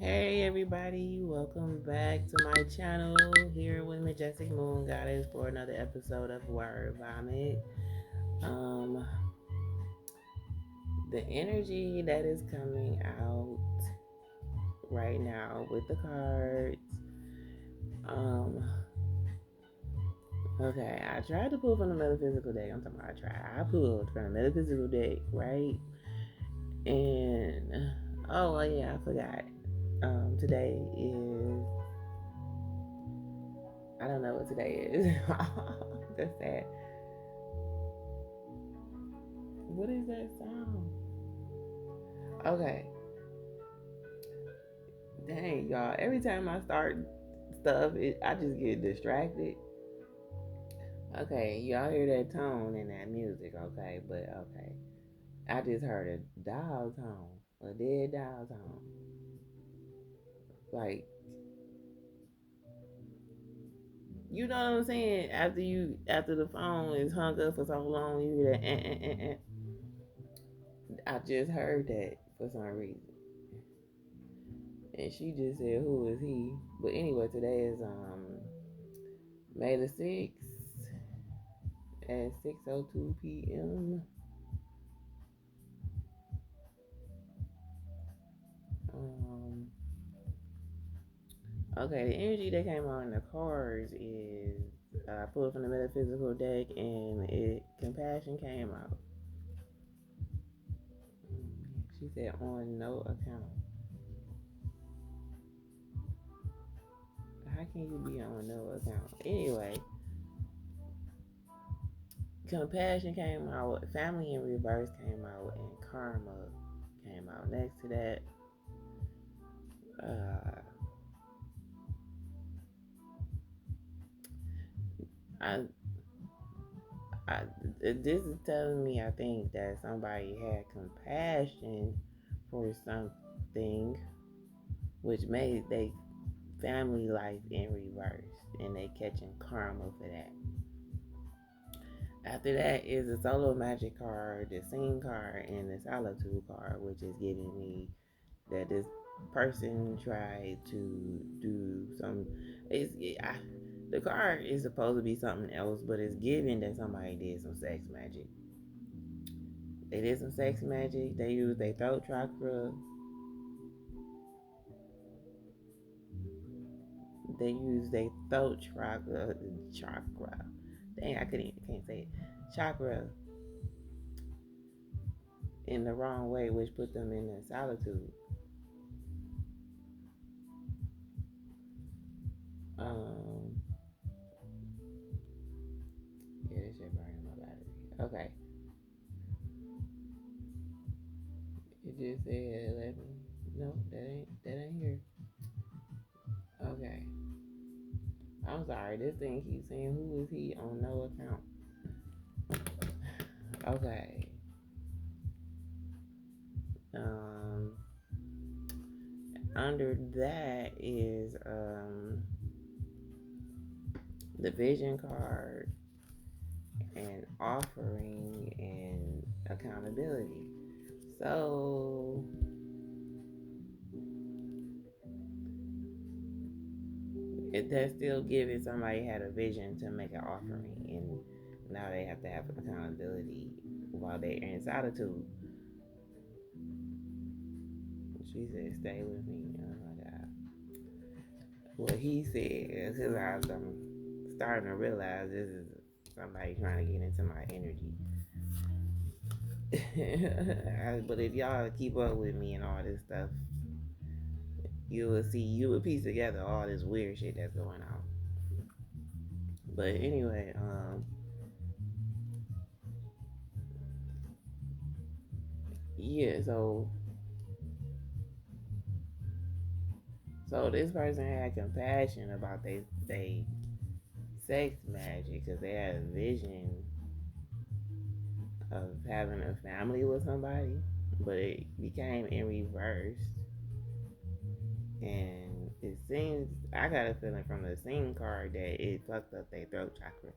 Hey everybody, welcome back to my channel here with Majestic Moon Goddess for another episode of Word Vomit. Um, the energy that is coming out right now with the cards. Um, okay, I tried to pull from the metaphysical deck. I'm talking about I pulled from the metaphysical deck, right? And oh well, yeah, I forgot. Today is I don't know what today is. That's sad. What is that sound? Okay. Dang, y'all. Every time I start stuff, I just get distracted. Okay, y'all hear that tone in that music, okay? But okay. I just heard a dial tone. A dead dial tone. Like, you know what I'm saying? After the phone is hung up for so long, you hear that I just heard that for some reason. And she just said, "Who is he?" But anyway, today is May the 6th at 6:02 p.m. Um, okay, the energy that came out in the cards is I pulled from the metaphysical deck, and compassion came out. She said on no account. How can you be on no account? Anyway, compassion came out, family in reverse came out, and karma came out next to that. Uh, I, I, this is telling me I think that somebody had compassion for something, which made they family life in reverse, and they catching karma for that. After that is the solo magic card, the scene card, and the solitude card, which is giving me that this person tried to do some. The card is supposed to be something else, but it's giving that somebody did some sex magic. They did some sex magic. They used their throat chakra. They used their throat chakra. Dang, can't say it. Chakra in the wrong way, which put them in a solitude. Um, yeah, this shit burning my battery. Okay, it just said 11. No, that ain't here. Okay, I'm sorry. This thing keeps saying who is he on no account. Okay. Um, under that is the vision card and offering and accountability. So that's still giving somebody had a vision to make an offering, and now they have to have accountability while they're in solitude. She said, "Stay with me." Oh my God. What he said, because I'm starting to realize this is somebody trying to get into my energy. But if y'all keep up with me and all this stuff, you will piece together all this weird shit that's going on. But anyway, yeah, so this person had compassion about they sex magic because they had a vision of having a family with somebody, but it became in reverse. And it seems I got a feeling from the scene card that it fucked up their throat chakra.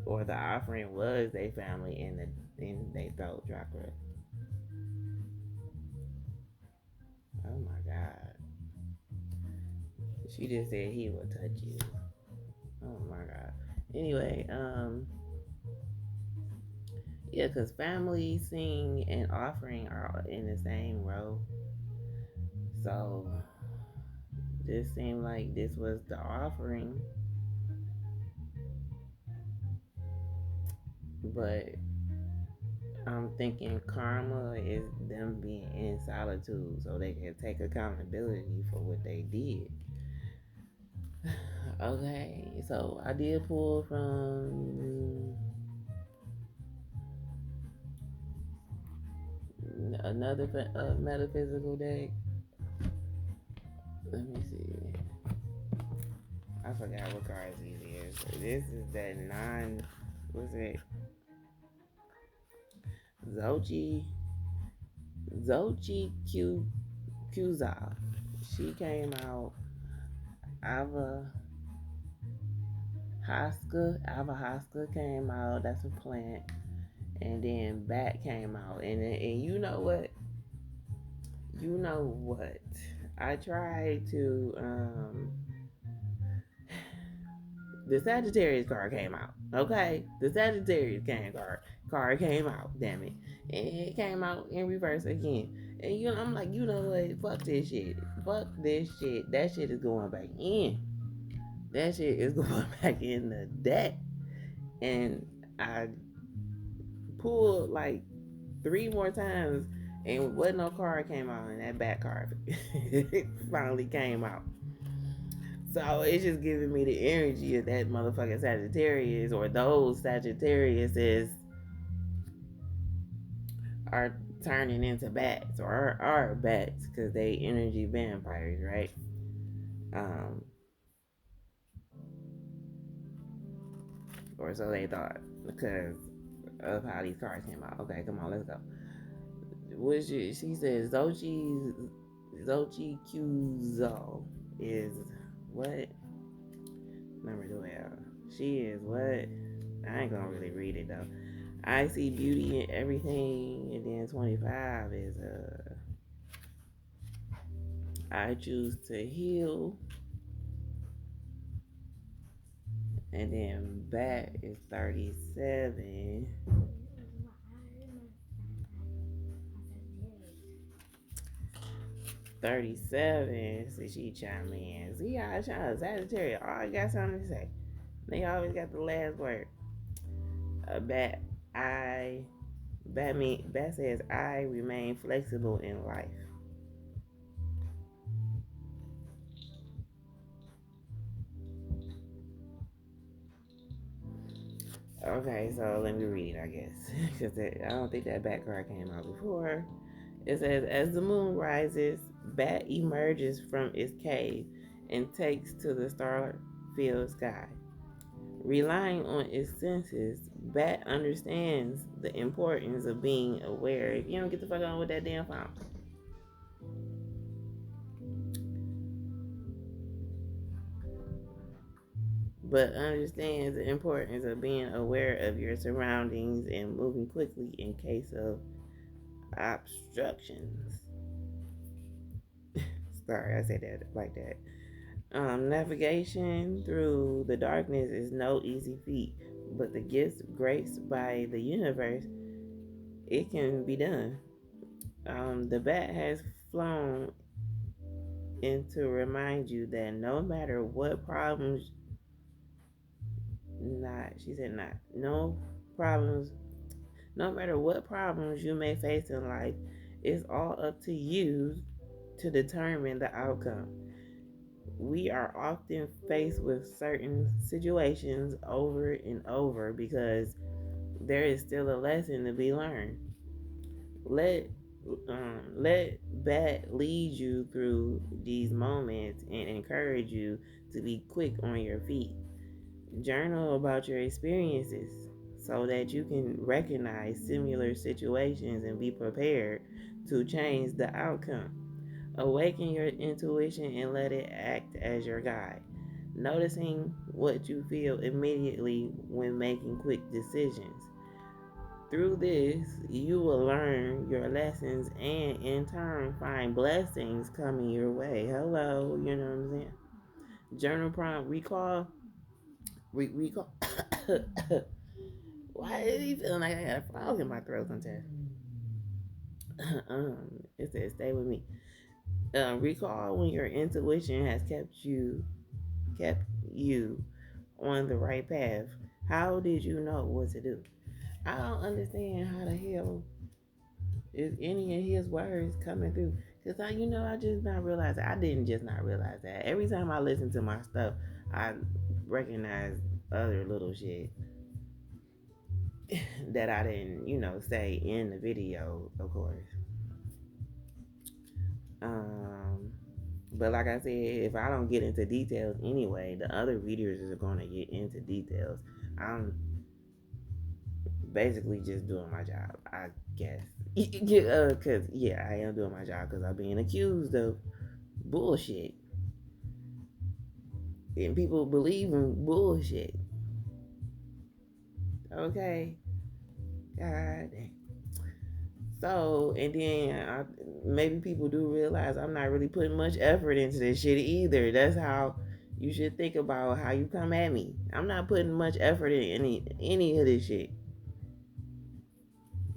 Or the offering was their family in their throat chakra. Oh my God. She just said he will touch you. Oh my God. Anyway, yeah, because family, sing, and offering are in the same row. So this seemed like this was the offering, but I'm thinking karma is them being in solitude so they can take accountability for what they did. Okay, so I did pull from another metaphysical deck. Let me see. I forgot what cards these is. This is that nine. What's it? Zochi. Zochi Kuza. She came out. Ava Ava Haska came out. That's a plant. And then Bat came out. And you know what? You know what? I tried to the Sagittarius card came out. Okay, the Sagittarius card came out. Damn it, and it came out in reverse again. And I'm like, you know what? Fuck this shit. Fuck this shit. That shit is going back in. That shit is going back in the deck. And I pulled like 3 more times, and what no card came out, and that back card finally came out. So it's just giving me the energy of that motherfucking Sagittarius, or those Sagittariuses are turning into bats, or are bats because they energy vampires, right? Um, or so they thought because of how these cards came out. Okay, come on, let's go. She says Zochi Kuzo is what? Number 12. She is what? I ain't gonna really read it though. I see beauty in everything, and then 25 is I choose to heal, and then back is 37. 37. See, she chime in. See, I try to Sagittarius. Oh, I got something to say. They always got the last word. Bat, I, Bat says, I remain flexible in life. Okay, so let me read it, I guess. Because I don't think that back card came out before. It says, as the moon rises, Bat emerges from its cave and takes to the star-filled sky. Relying on its senses, Bat understands the importance of being aware. If you don't get the fuck on with that damn phone. But understands the importance of being aware of your surroundings and moving quickly in case of obstructions. Sorry, I said that like that. Navigation through the darkness is no easy feat, but the gifts graced by the universe, it can be done. The bat has flown in to remind you that no matter what problems, she said no problems, no matter what problems you may face in life, it's all up to you to determine the outcome. We are often faced with certain situations over and over because there is still a lesson to be learned. Let let Bat lead you through these moments and encourage you to be quick on your feet. Journal about your experiences so that you can recognize similar situations and be prepared to change the outcome. Awaken your intuition and let it act as your guide, noticing what you feel immediately when making quick decisions. Through this, you will learn your lessons and in turn find blessings coming your way. Hello, you know what I'm saying? Journal prompt, recall, recall. Why is he feeling like I got a frog in my throat sometimes? It says, stay with me. Recall when your intuition has kept you on the right path. How did you know what to do? I don't understand how the hell is any of his words coming through. Cause I just not realize that. I didn't just not realize that. Every time I listen to my stuff, I recognize other little shit that I didn't, say in the video, of course. Um, but like I said, if I don't get into details anyway, the other readers are going to get into details. I'm basically just doing my job, I guess. Cause I am doing my job because I'm being accused of bullshit, and people believe in bullshit. Okay, God. So, and then maybe people do realize I'm not really putting much effort into this shit either. That's how you should think about how you come at me. I'm not putting much effort in any of this shit.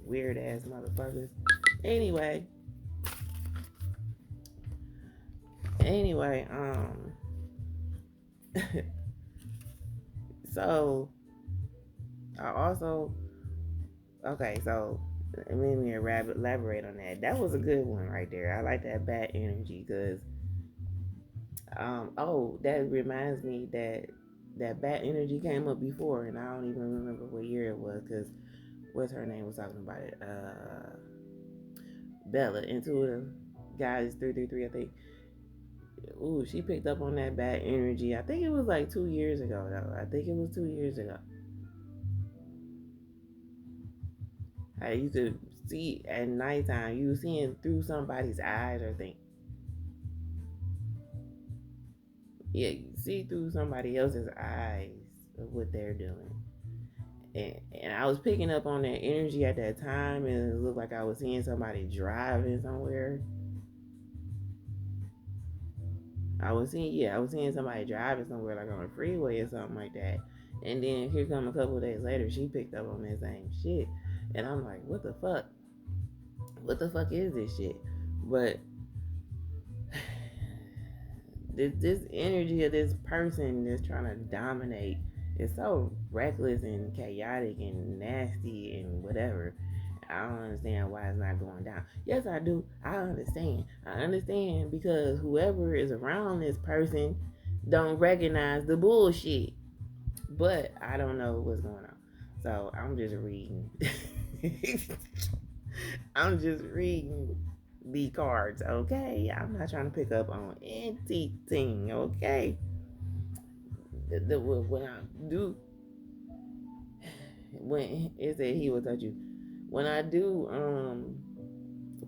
Weird ass motherfuckers. Anyway, anyway, so I also so let me elaborate on that. That was a good one right there. I like that bad energy because that reminds me that bad energy came up before, and I don't even remember what year it was because what's her name was talking about it. Bella, Intuitive Guys 333, I think. Ooh, she picked up on that bad energy. I think it was like 2 years ago though. I think it was 2 years ago. You could see at nighttime, you seeing through somebody's eyes or think, yeah, you see through somebody else's eyes of what they're doing. And I was picking up on that energy at that time, and it looked like I was seeing somebody driving somewhere. I was seeing somebody driving somewhere, like on a freeway or something like that. And then here come a couple of days later, she picked up on that same shit, and I'm like, what the fuck? What the fuck is this shit? But this energy of this person that's trying to dominate is so reckless and chaotic and nasty and whatever. I don't understand why it's not going down. Yes, I do. I understand. I understand because whoever is around this person don't recognize the bullshit. But I don't know what's going on. So I'm just reading. I'm just reading the cards, okay? I'm not trying to pick up on anything, okay? When I do, when it said he will touch you, when I do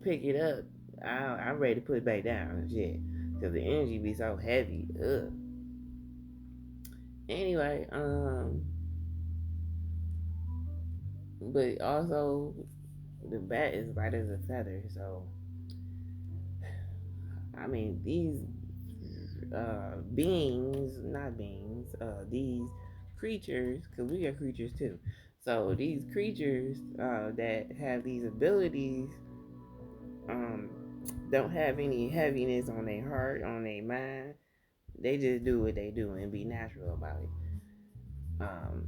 pick it up, I'm ready to put it back down, shit, because the energy be so heavy. Ugh. Anyway, but also the bat is light as a feather, so I mean these not beings, these creatures, because we are creatures too. So these creatures that have these abilities um, don't have any heaviness on their heart, on their mind. They just do what they do and be natural about it. Um,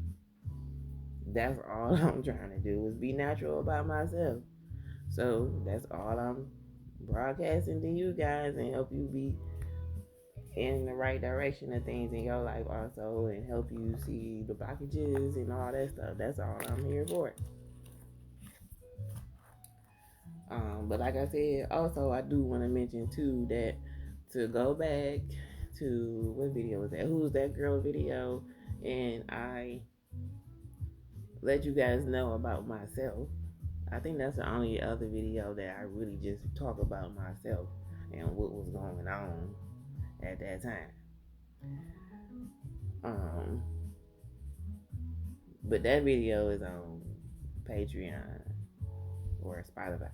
that's all I'm trying to do is be natural about myself. So that's all I'm broadcasting to you guys and help you be in the right direction of things in your life also and help you see the blockages and all that stuff. That's all I'm here for. But like I said, also I do want to mention too that to go back to what video was that? Who's that girl video? And I let you guys know about myself. I think that's the only other video that I really just talk about myself and what was going on at that time. Um, but that video is on Patreon or Spotify.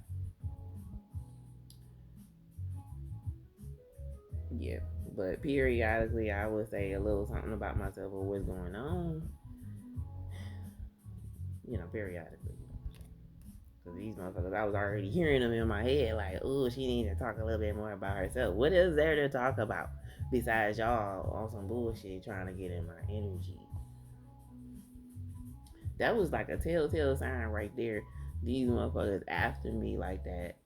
Yeah, but periodically I would say a little something about myself or what's going on. Periodically. Because these motherfuckers, I was already hearing them in my head, like, oh, she needs to talk a little bit more about herself. What is there to talk about besides y'all on some bullshit trying to get in my energy? That was like a telltale sign right there. These motherfuckers after me like that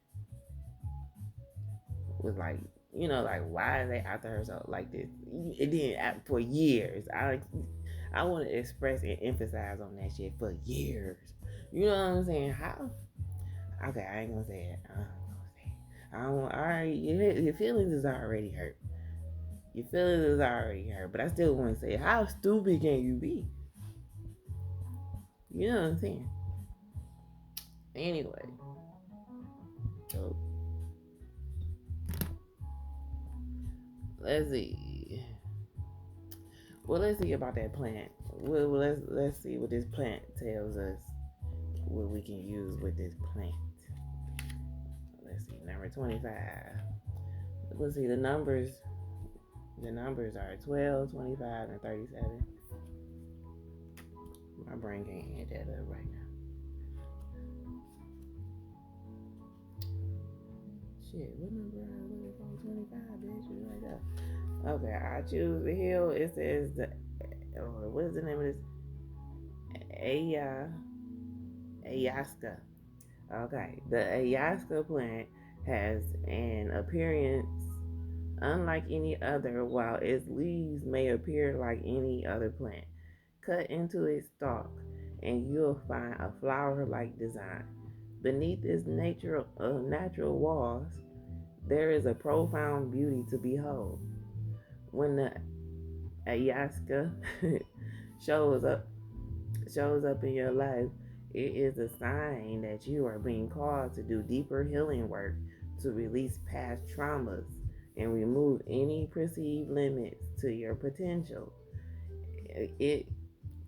was like, like why are they after her so like this? It didn't for years. I want to express and emphasize on that shit for years. You know what I'm saying? How? Okay, I ain't gonna say it. I don't want. All right, your feelings is already hurt. Your feelings is already hurt. But I still want to say, how stupid can you be? You know what I'm saying? Anyway, so let's see. Well, let's see about that plant. Well, let's see what this plant tells us. What we can use with this plant. Let's see, number 25. Let's see the numbers. The numbers are 12, 25, and 37. My brain can't add that up right now. Shit, what number are I looking for? 25, bitch. Right there. Okay, I choose the hill. It says what is the name of this? Ayahuasca. Okay, the ayahuasca plant has an appearance unlike any other, while its leaves may appear like any other plant. Cut into its stalk, and you'll find a flower-like design. Beneath its natural walls, there is a profound beauty to behold. When the ayahuasca shows up shows up in your life, it is a sign that you are being called to do deeper healing work to release past traumas and remove any perceived limits to your potential. It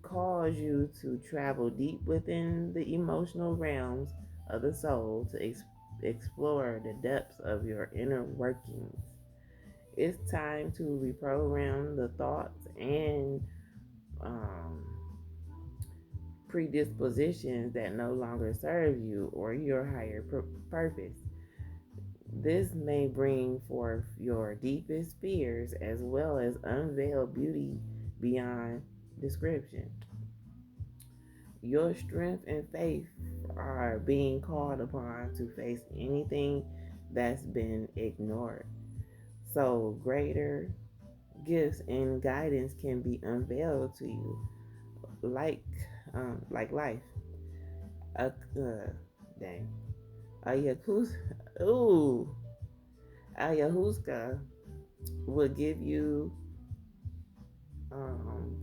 calls you to travel deep within the emotional realms of the soul to explore the depths of your inner workings. It's time to reprogram the thoughts and um, predispositions that no longer serve you or your higher purpose. This may bring forth your deepest fears as well as unveil beauty beyond description. Your strength and faith are being called upon to face anything that's been ignored. So, greater gifts and guidance can be unveiled to you, like life. Uh, uh, dang. Ayahuasca, ooh, Ayahuasca will give you um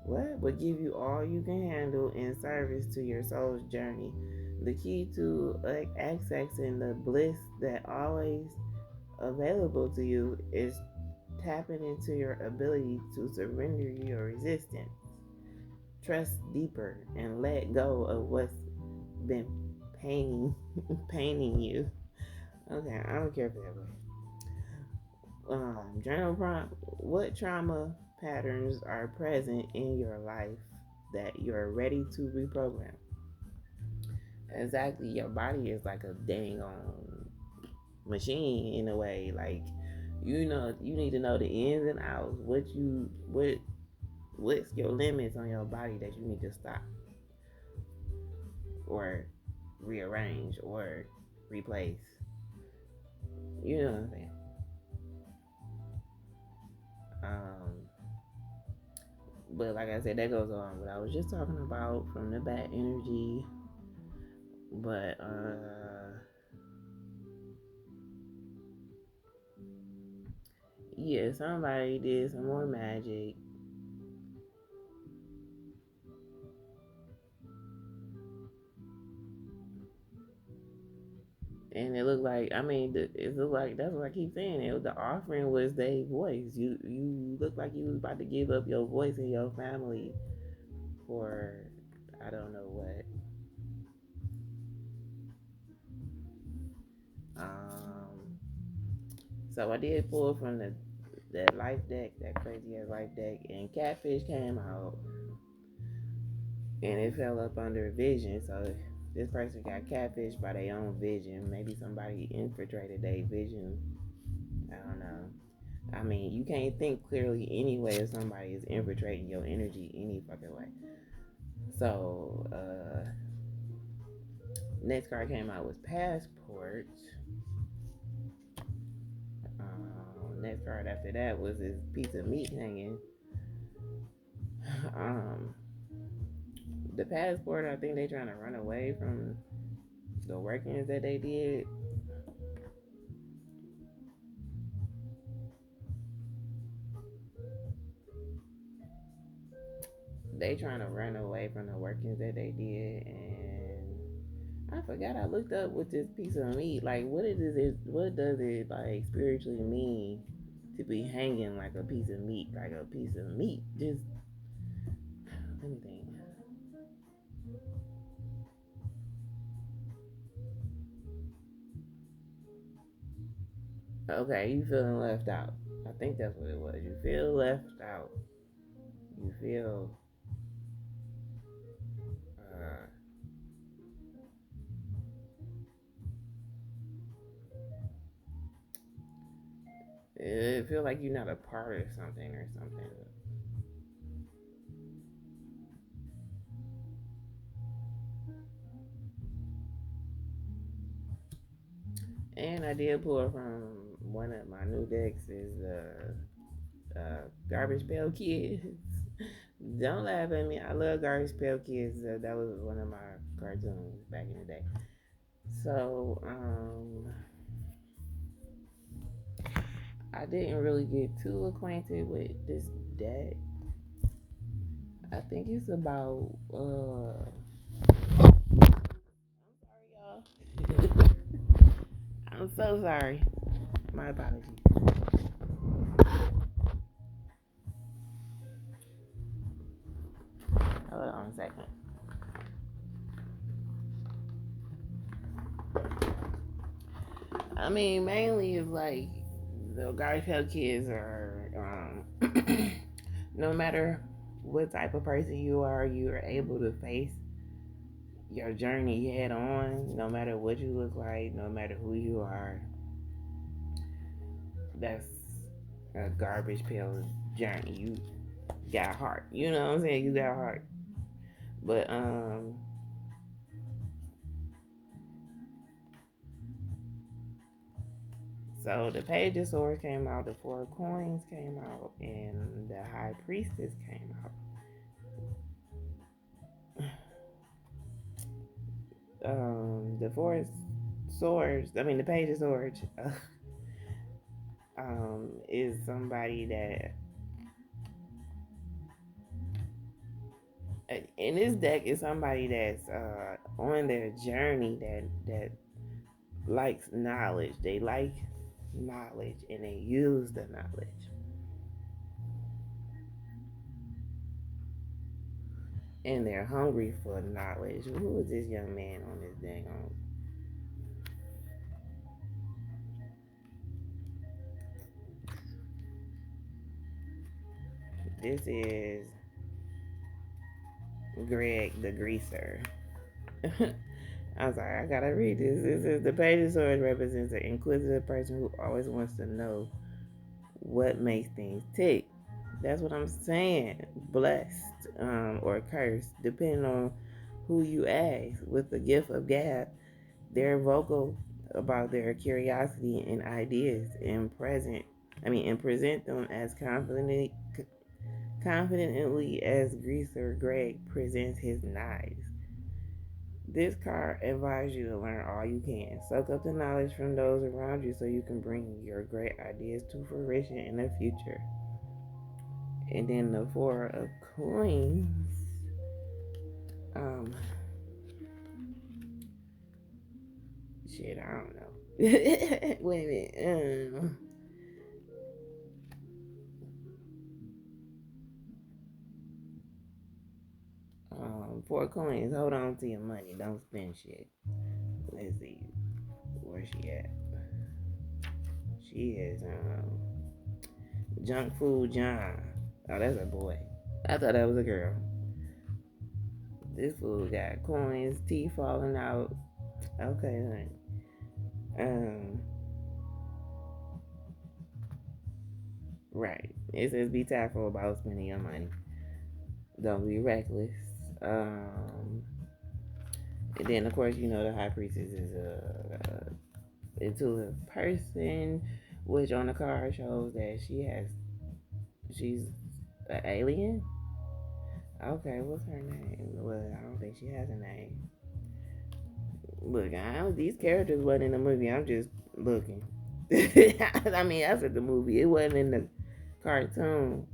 what will give you all you can handle in service to your soul's journey. The key to accessing the bliss that always available to you is tapping into your ability to surrender your resistance, trust deeper, and let go of what's been paining you. Okay, I don't care for that word. Journal prompt: what trauma patterns are present in your life that you're ready to reprogram? Exactly, your body is like a dang on machine in a way. Like, you need to know the ins and outs. What's your limits on your body that you need to stop or rearrange or replace. You know what I'm saying? Um, but like I said, that goes on what I was just talking about from the bad energy. But yeah, somebody did some more magic. And it looked like, it looked like, that's what I keep saying. The offering was their voice. You look like you was about to give up your voice and your family for I don't know what. Um, so I did pull from the that life deck, that crazy ass life deck, and catfish came out, and it fell up under vision. So this person got catfished by their own vision. Maybe somebody infiltrated their vision. I don't know. I mean, you can't think clearly anyway if somebody is infiltrating your energy any fucking way. So, next card came out was passport. Next card after that was this piece of meat hanging. Um, the passport, I think they trying to run away from the workings that they did. They trying to run away from the workings that they did, and I forgot I looked up with this piece of meat. Like, what it is? What does it like spiritually mean to be hanging like a piece of meat? Like a piece of meat. Just let me think. Okay, you feeling left out. I think that's what it was. You feel left out. You feel uh, it feel like you're not a part of something or something. And I did pull from one of my new decks is Garbage Pail Kids. Don't laugh at me. I love Garbage Pail Kids. That was one of my cartoons back in the day. So, I didn't really get too acquainted with this deck. I think it's about I'm sorry, y'all. I'm so sorry. My apologies. Hold on a second. I mean, mainly it's like the Garbage Pail Kids are, no matter what type of person you are able to face your journey head on, no matter what you look like, no matter who you are. That's a Garbage Pail journey. You got heart. You know what I'm saying? You got heart. But so the Page of Swords came out, the Four of Coins came out, and the High Priestess came out. The Four of Swords, I mean the Page of Swords, is somebody that in this deck is somebody that's on their journey that likes knowledge. They like knowledge and they use the knowledge. And they're hungry for knowledge. Who is this young man on this dang on? This is Greg the Greaser. I'm sorry, I gotta read this. This is the Page of Swords represents an inquisitive person who always wants to know what makes things tick. That's what I'm saying. Blessed or cursed, depending on who you ask. With the gift of gab, they're vocal about their curiosity and ideas and present them as confidently as Greaser Greg presents his knives. This card advises you to learn all you can. Soak up the knowledge from those around you so you can bring your great ideas to fruition in the future. And then the Four of Coins. Um, shit, I don't know. Wait a minute. Four of Coins. Hold on to your money. Don't spend shit. Let's see. Where's she at? She is Junk Food John. Oh, that's a boy. I thought that was a girl. This fool got coins, teeth falling out. Okay, honey. Um, right. It says be tactful about spending your money. Don't be reckless. Um, and then of course you know the high priestess is a intuitive person, which on the card shows that she's an alien. Okay, what's her name? Well, I don't think she has a name. Look, these characters wasn't in the movie. I'm just looking. I mean, that's at the movie. It wasn't in the cartoon.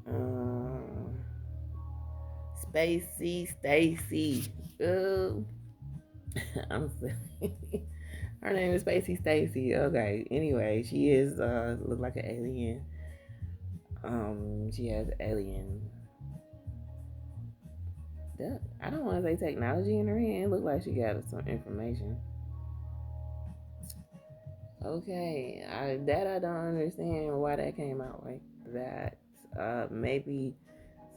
Uh, Spacey Stacy. Oh, I'm silly. Her name is Spacey Stacy. Okay. Anyway, she is look like an alien. She has alien. I don't want to say technology in her hand. It look like she got some information. Okay, I don't understand why that came out like that. Maybe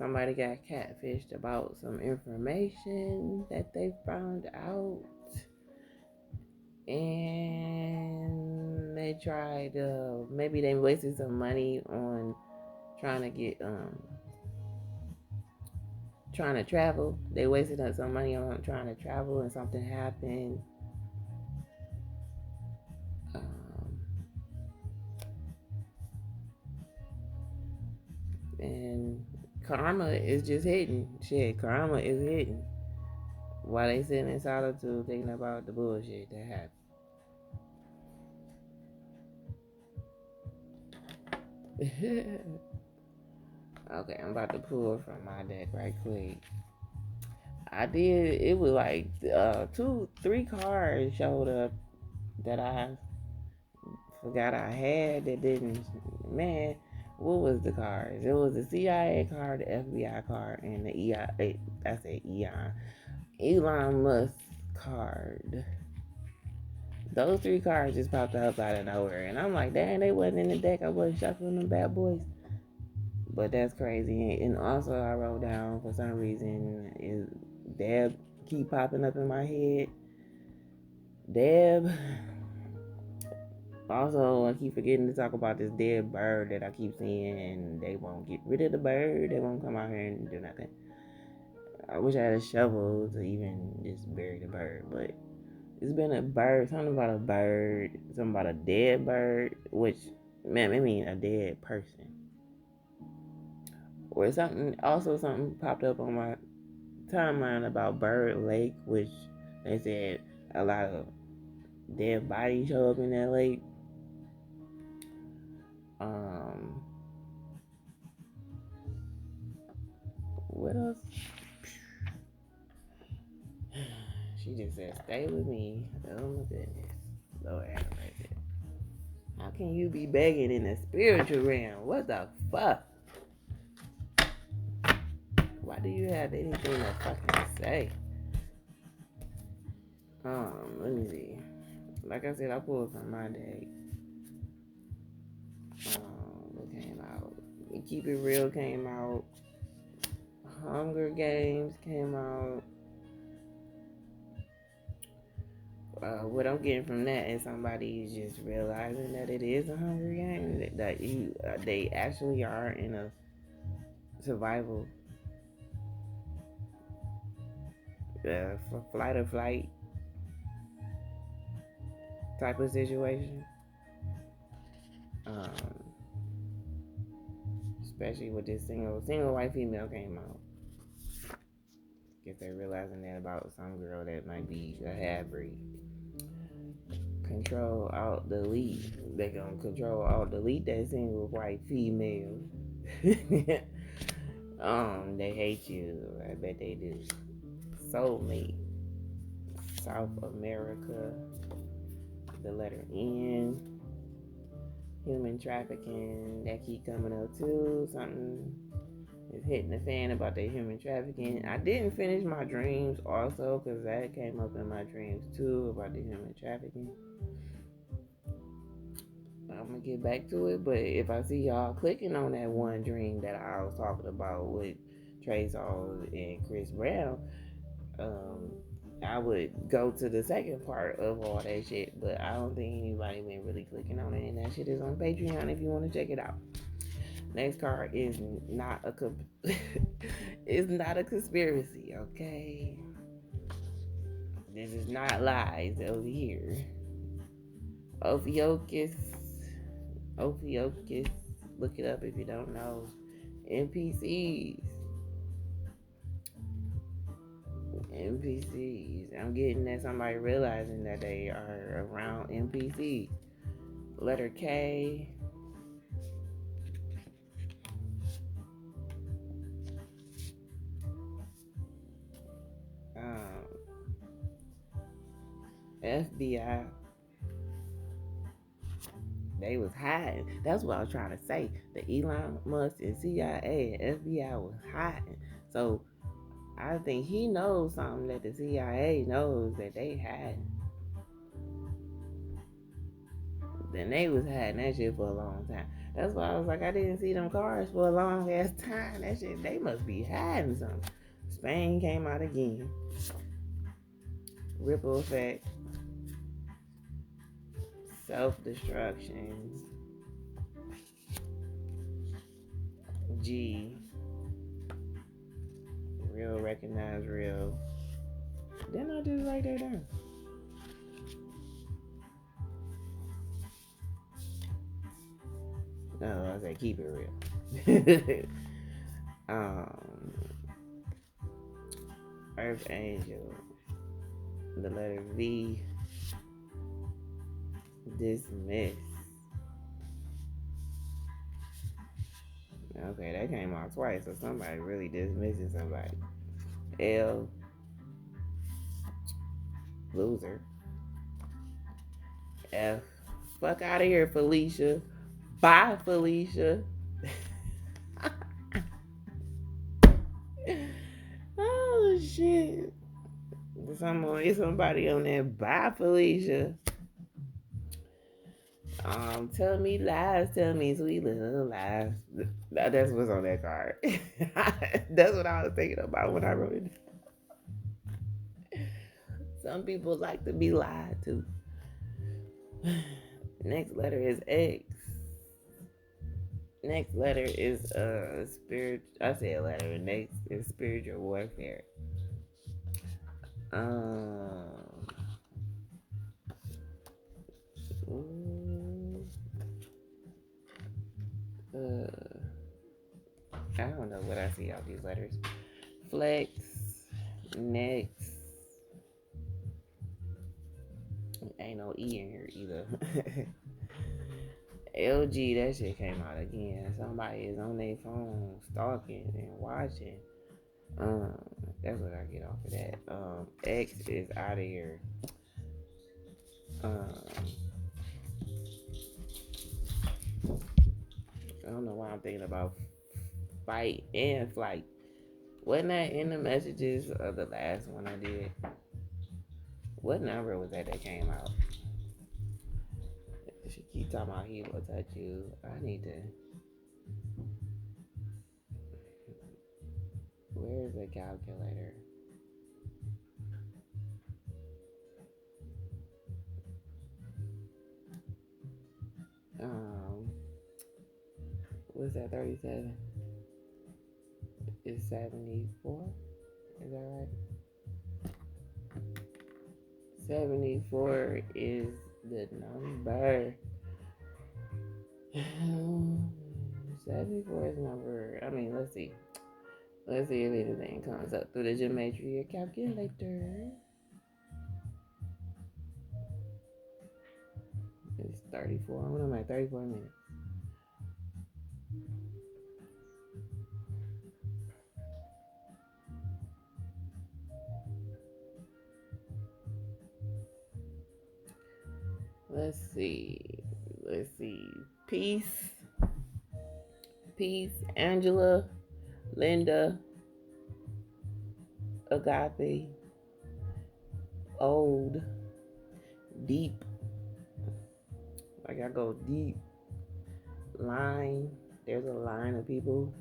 somebody got catfished about some information that they found out, and they tried. Maybe they wasted some money on trying to get trying to travel. They wasted some money on trying to travel, and something happened. Um, and karma is just hitting. Shit, karma is hitting. While they sitting in solitude thinking about the bullshit that happened. Okay, I'm about to pull from my deck right quick. I did. It was like 3 cards showed up that I forgot I had that didn't. Man, what was the cards? It was the CIA card, the FBI card, and the EI. I said Elon Musk card. Those 3 cards just popped up out of nowhere, and I'm like, dang, they wasn't in the deck. I wasn't shuffling them bad boys. But that's crazy. And also, I wrote down for some reason is Deb keep popping up in my head. Deb. Also, I keep forgetting to talk about this dead bird that I keep seeing, and they won't get rid of the bird. They won't come out here and do nothing. I wish I had a shovel to even just bury the bird, but it's been a bird, something about a bird, something about a dead bird, which, man, I mean a dead person. Or something popped up on my timeline about Bird Lake, which they said a lot of dead bodies show up in that lake. Um, what else? She just said, "Stay with me." Oh my goodness, Lord have mercy. How can you be begging in the spiritual realm? What the fuck? Why do you have anything to fucking say? Let me see. Like I said, I pulled from my deck. What came out? Keep It Real came out. Hunger Games came out. What I'm getting from that is somebody is just realizing that it is a Hunger Game. That they actually are in a survival, flight or flight type of situation. Um, Especially with this single white female came out. Guess they're realizing that about some girl that might be a half breed. Control Alt Delete. They gonna Control Alt Delete that single white female. They hate you. I bet they do. Soulmate. South America. The letter N. Human trafficking. That keep coming up too. Something is hitting the fan about the human trafficking. I didn't finish my dreams also because that came up in my dreams too about the human trafficking. I'm gonna get back to it, but if I see y'all clicking on that one dream that I was talking about with Trey Songz and Chris Brown, um, I would go to the second part of all that shit. But I don't think anybody been really clicking on it, and that shit is on Patreon if you want to check it out. Next card is not a it's not a conspiracy, okay? This is not lies over here. Ophiuchus, Ophiuchus, look it up if you don't know. NPCs, NPCs. I'm getting that somebody realizing that they are around NPCs. Letter K. Um, FBI. They was hiding. That's what I was trying to say. The Elon Musk and CIA and FBI was hiding. So I think he knows something that the CIA knows that they had. Then they was hiding that shit for a long time. That's why I was like, I didn't see them cars for a long ass time. That shit, they must be hiding something. Spain came out again. Ripple effect. Self-destruction. G. Real recognize real. Didn't I just write that down? No, I said keep it real. Earth Angel. The letter V. Dismiss. Okay, that came out twice, so somebody really dismissing somebody. L. Loser. F. Fuck out of here, Felicia. Bye, Felicia. Oh shit. It's somebody on there. Bye, Felicia. Tell me lies, tell me sweet little lies. That's what's on that card. That's what I was thinking about when I wrote it. Some people like to be lied to. Next letter is X. Next letter is spirit. I say a letter. Next is spiritual warfare. I don't know what I see all these letters. Flex. Next. Ain't no E in here either. LG, that shit came out again. Somebody is on their phone stalking and watching. That's what I get off of that. X is out of here. I don't know why I'm thinking about fight and flight. Wasn't that in the messages of the last one I did? What number was that came out? She keep talking about he will touch you. I need to. Where's the calculator? What's that? 37. Is 74? Is that right? 74 is the number. 74 is number. Let's see. Let's see if anything comes up through the gematria calculator. It's 34. I'm at 34 minutes. Let's see. Peace, Angela. Linda, Agape, Old, Deep. Like I go deep. Line. There's a line of people.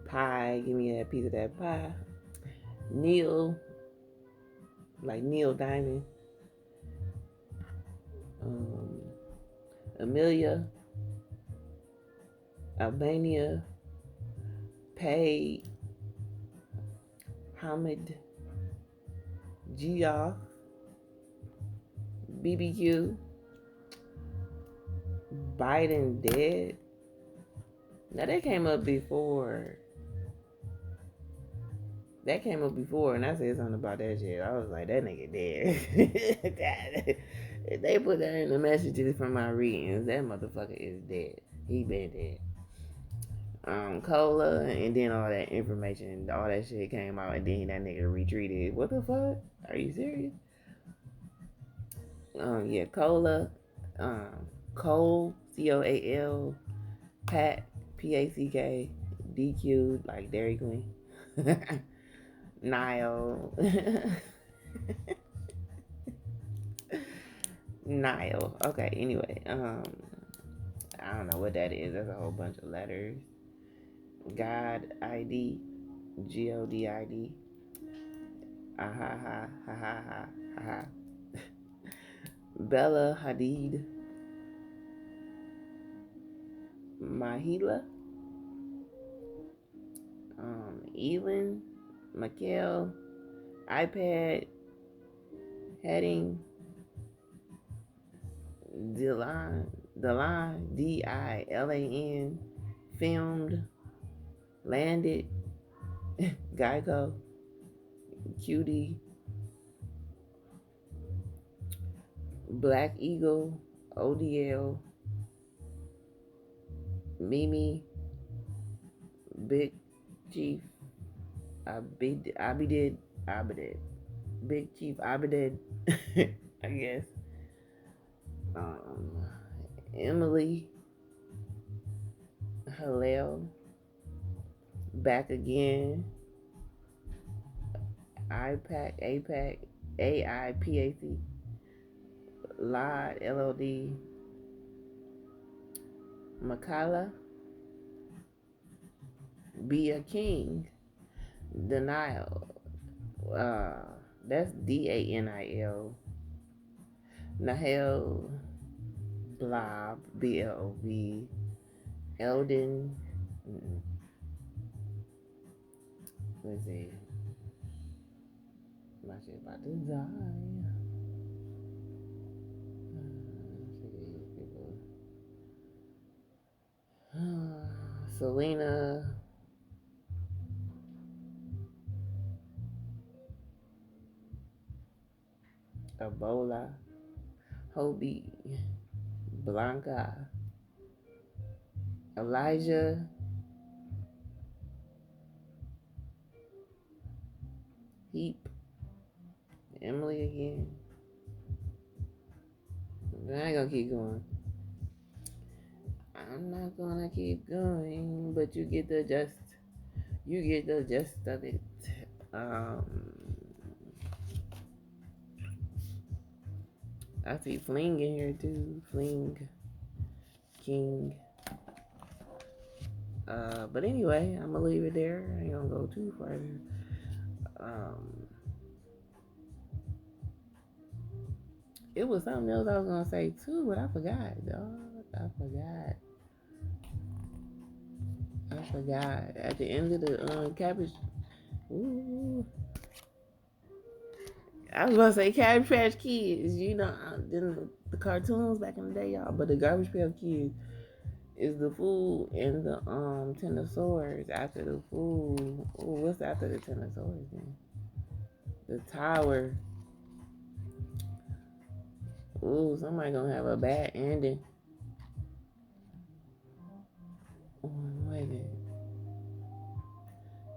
Pie. Give me that piece of that pie. Neil. Like Neil Diamond. Um, Amelia. Albania. Pay. Hamid. Gia. BBQ. Biden dead. Now that came up before. That came up before, and I said something about that shit. I was like, that nigga dead. God. If they put that in the messages from my readings, that motherfucker is dead. He been dead. Cola, and then all that information, all that shit came out, and then that nigga retreated. What the fuck? Are you serious? Yeah, Cola, Cole, Coal, Pat, PACK, DQ, like Dairy Queen, Nile, Nile. Okay, anyway, I don't know what that is. That's a whole bunch of letters. God ID, GODID. Ah ha ha ha ha ha ha. Bella Hadid, Mahila, Elin, Mikhail, iPad, Heading, Dilan, DILAN, Filmed, Landed, Geico, Cutie, Black Eagle, ODL, Mimi, Big Chief, Abidid, Big Chief Abidid, I guess. Um, Emily, Hallel, Back Again, APAC, AIPAC, LOD, LOD, Makala, Be a King, Denial, uh, that's DANIL, Nahel, Blob, BLOB, Eldon, let's see, my shit about to die. Selena, Ebola, Hobie, Blanca, Elijah, Heap, Emily again. I ain't gonna keep going. I'm not gonna keep going, but you get the gist of it. Um, I see Fling in here too. Fling, King. But anyway, I'm gonna leave it there. I ain't gonna go too further. Um, it was something else I was gonna say too, but I forgot, dog. I forgot. At the end of the cabbage. Ooh. I was gonna say Cabbage Patch Kids. You know, the cartoons back in the day, y'all. But the Garbage Pail Kids is the food and the Tenosaurs after the food. Ooh, what's after the Tenosaurs then? The tower. Ooh, somebody gonna have a bad ending. Oh, wait a minute.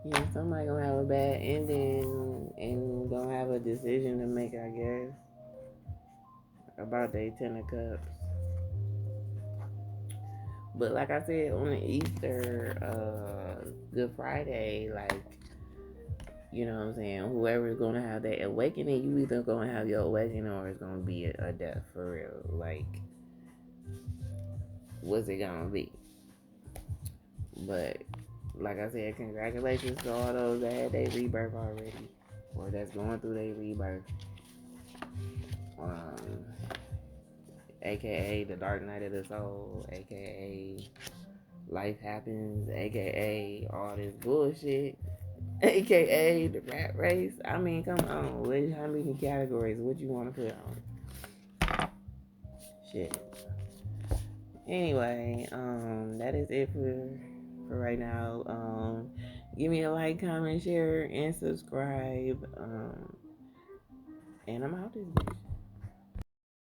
Yeah, somebody gonna have a bad ending and gonna have a decision to make, I guess, about their Ten of Cups. But like I said, on the Easter, Good Friday, like, you know what I'm saying, whoever's gonna have that awakening, you either gonna have your awakening or it's gonna be a death for real. Like, what's it gonna be? But like I said, congratulations to all those that had their rebirth already, or that's going through their rebirth. Um, AKA the Dark Night of the Soul, AKA Life Happens, AKA all this bullshit, AKA the rat race. I mean, come on, how many categories? What you want to put on? Shit. Anyway, that is it for right now. Give me a like, comment, share, and subscribe. And I'm out this bitch.